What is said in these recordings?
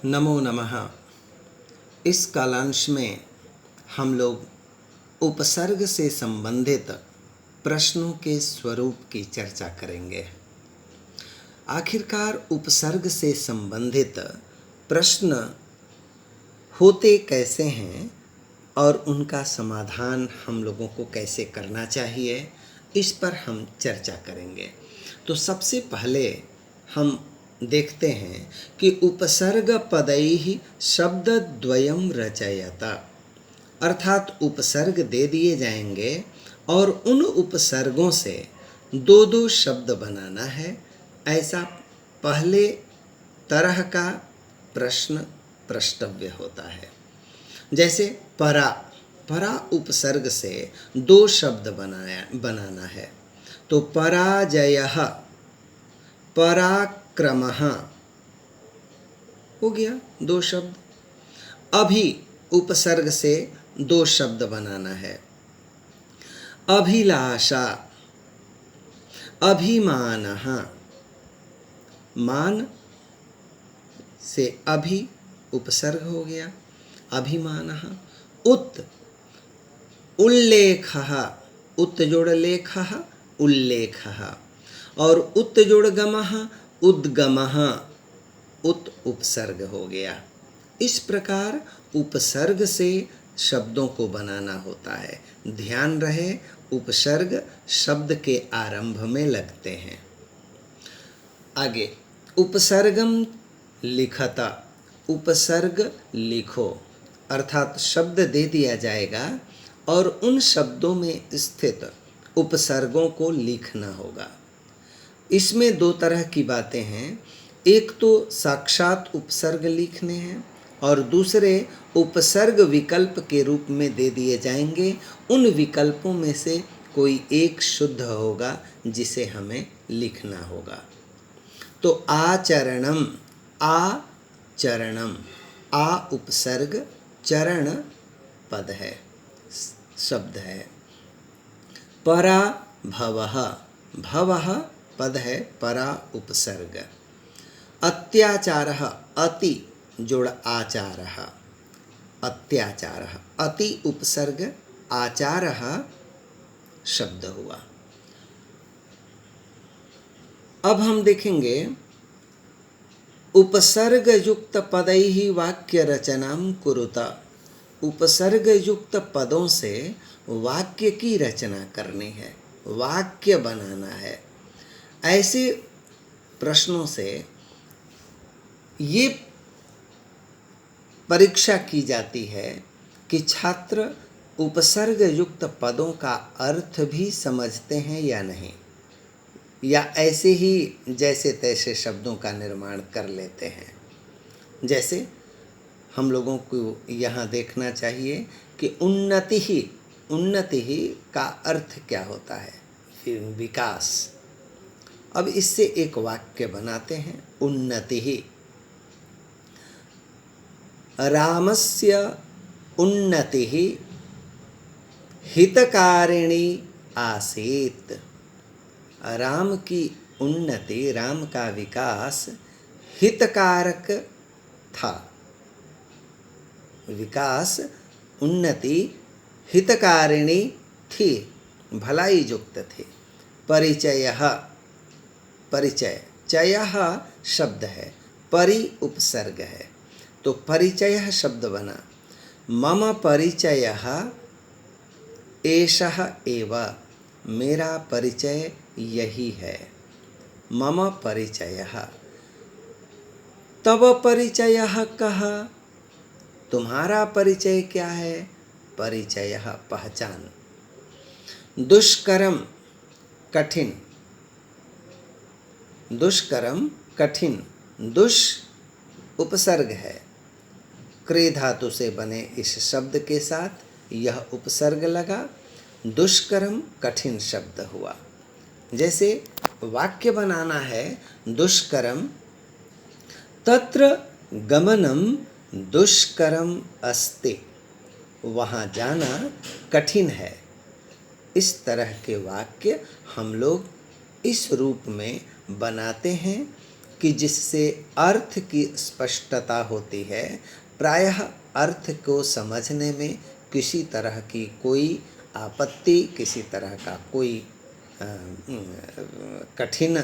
नमो नमः। इस कालांश में हम लोग उपसर्ग से संबंधित प्रश्नों के स्वरूप की चर्चा करेंगे। आखिरकार उपसर्ग से संबंधित प्रश्न होते कैसे हैं और उनका समाधान हम लोगों को कैसे करना चाहिए, इस पर हम चर्चा करेंगे। तो सबसे पहले हम देखते हैं कि उपसर्ग पदैः शब्दद्वयं रचयता, अर्थात उपसर्ग दे दिए जाएंगे और उन उपसर्गों से दो दो शब्द बनाना है। ऐसा पहले तरह का प्रश्न प्रष्टव्य होता है। जैसे परा, परा उपसर्ग से दो शब्द बनाना है। तो पराजयः, पराक्रमः हो गया दो शब्द। अभी उपसर्ग से दो शब्द बनाना है। अभिलाषा, अभिमानः, मान से अभि उपसर्ग हो गया, अभिमानः। उत, उल्लेखः, उत जोड़ लेखः, उल्लेखः। और उत जोड़ गमः, उद्गमः, उत उपसर्ग हो गया। इस प्रकार उपसर्ग से शब्दों को बनाना होता है। ध्यान रहे, उपसर्ग शब्द के आरंभ में लगते हैं। आगे उपसर्गम लिखता, उपसर्ग लिखो, अर्थात शब्द दे दिया जाएगा और उन शब्दों में स्थित उपसर्गों को लिखना होगा। इसमें दो तरह की बातें हैं। एक तो साक्षात उपसर्ग लिखने हैं और दूसरे उपसर्ग विकल्प के रूप में दे दिए जाएंगे। उन विकल्पों में से कोई एक शुद्ध होगा जिसे हमें लिखना होगा। तो आचरणम, आचरणम, आ उपसर्ग, चरण पद है, शब्द है। परा भवः, भवः पद है, परा उपसर्ग। अत्याचारः, अति जोड़ आचारः, अत्याचारः, अति उपसर्ग, आचारः शब्द हुआ। अब हम देखेंगे उपसर्ग युक्त पदैः वाक्य रचनाम कुरुता, उपसर्ग युक्त पदों से वाक्य की रचना करनी है, वाक्य बनाना है। ऐसे प्रश्नों से ये परीक्षा की जाती है कि छात्र उपसर्ग युक्त पदों का अर्थ भी समझते हैं या नहीं, या ऐसे ही जैसे तैसे शब्दों का निर्माण कर लेते हैं। जैसे हम लोगों को यहाँ देखना चाहिए कि उन्नति ही, उन्नति ही का अर्थ क्या होता है, विकास। अब इससे एक वाक्य बनाते हैं, उन्नति ही। रामस्य उन्नतिः हितकारिणी आसीत्, राम की उन्नति, राम का विकास हितकारक था। विकास, उन्नति हितकारिणी थी, भलाई युक्त थी। परिचयः, परिचय, चयः शब्द है, परि उपसर्ग है, तो परिचयः शब्द बना। मम परिचयः एषः एव, मेरा परिचय यही है, मम परिचयः। तव परिचयः कः, तुम्हारा परिचय क्या है, परिचयः पहचान। दुष्करम कठिन, दुष्करम कठिन, दुष उपसर्ग है, क्रे धातु से बने इस शब्द के साथ यह उपसर्ग लगा, दुष्करम कठिन शब्द हुआ। जैसे वाक्य बनाना है, दुष्करम तत्र गमनम दुष्करम अस्ति, वहाँ जाना कठिन है। इस तरह के वाक्य हम लोग इस रूप में बनाते हैं कि जिससे अर्थ की स्पष्टता होती है। प्रायः अर्थ को समझने में किसी तरह की कोई आपत्ति, किसी तरह का कोई कठिन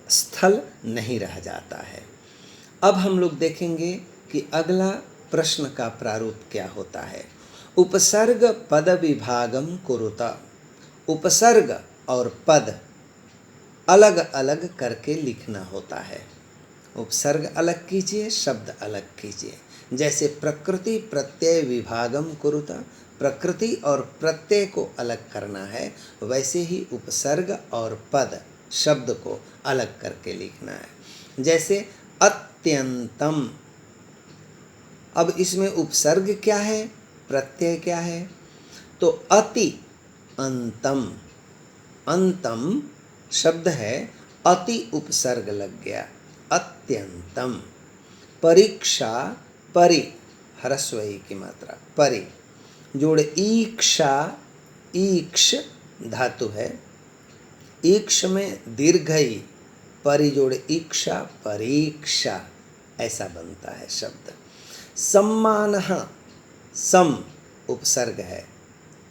स्थल नहीं रह जाता है। अब हम लोग देखेंगे कि अगला प्रश्न का प्रारूप क्या होता है। उपसर्ग पद विभागम कुरुत। उपसर्ग और पद अलग अलग करके लिखना होता है। उपसर्ग अलग कीजिए, शब्द अलग कीजिए। जैसे प्रकृति प्रत्यय विभागम कुरुत, प्रकृति और प्रत्यय को अलग करना है, वैसे ही उपसर्ग और पद शब्द को अलग करके लिखना है। जैसे अत्यंतम, अब इसमें उपसर्ग क्या है, प्रत्यय क्या है? तो अति अंतम, अंतम शब्द है, अति उपसर्ग लग गया, अत्यंतम। परीक्षा, परि ह्रस्व ई की मात्रा, परि जोड़ ईक्षा, ईक्ष धातु है, ईक्ष में दीर्घ ई, परि जोड़ ईक्षा, परीक्षा, ऐसा बनता है शब्द। सम्मानः, सम उपसर्ग है,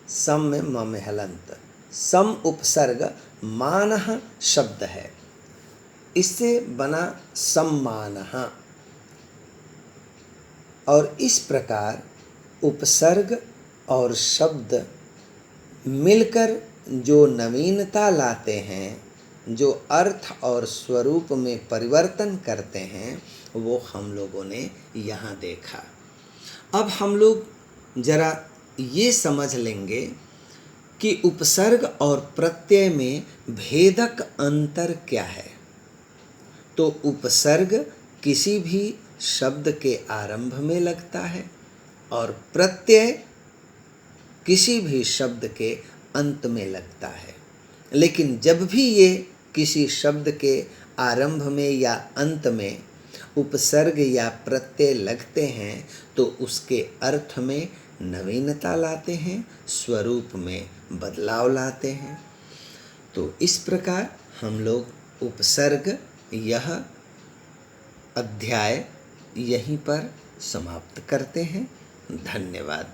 सम में म में हलंत, सम उपसर्ग, मानः शब्द है, इससे बना सम्मानः। और इस प्रकार उपसर्ग और शब्द मिलकर जो नवीनता लाते हैं, जो अर्थ और स्वरूप में परिवर्तन करते हैं, वो हम लोगों ने यहाँ देखा। अब हम लोग जरा ये समझ लेंगे कि उपसर्ग और प्रत्यय में भेदक अंतर क्या है। तो उपसर्ग किसी भी शब्द के आरंभ में लगता है और प्रत्यय किसी भी शब्द के अंत में लगता है। लेकिन जब भी ये किसी शब्द के आरंभ में या अंत में उपसर्ग या प्रत्यय लगते हैं तो उसके अर्थ में नवीनता लाते हैं, स्वरूप में बदलाव लाते हैं। तो इस प्रकार हम लोग उपसर्ग यह अध्याय यहीं पर समाप्त करते हैं। धन्यवाद।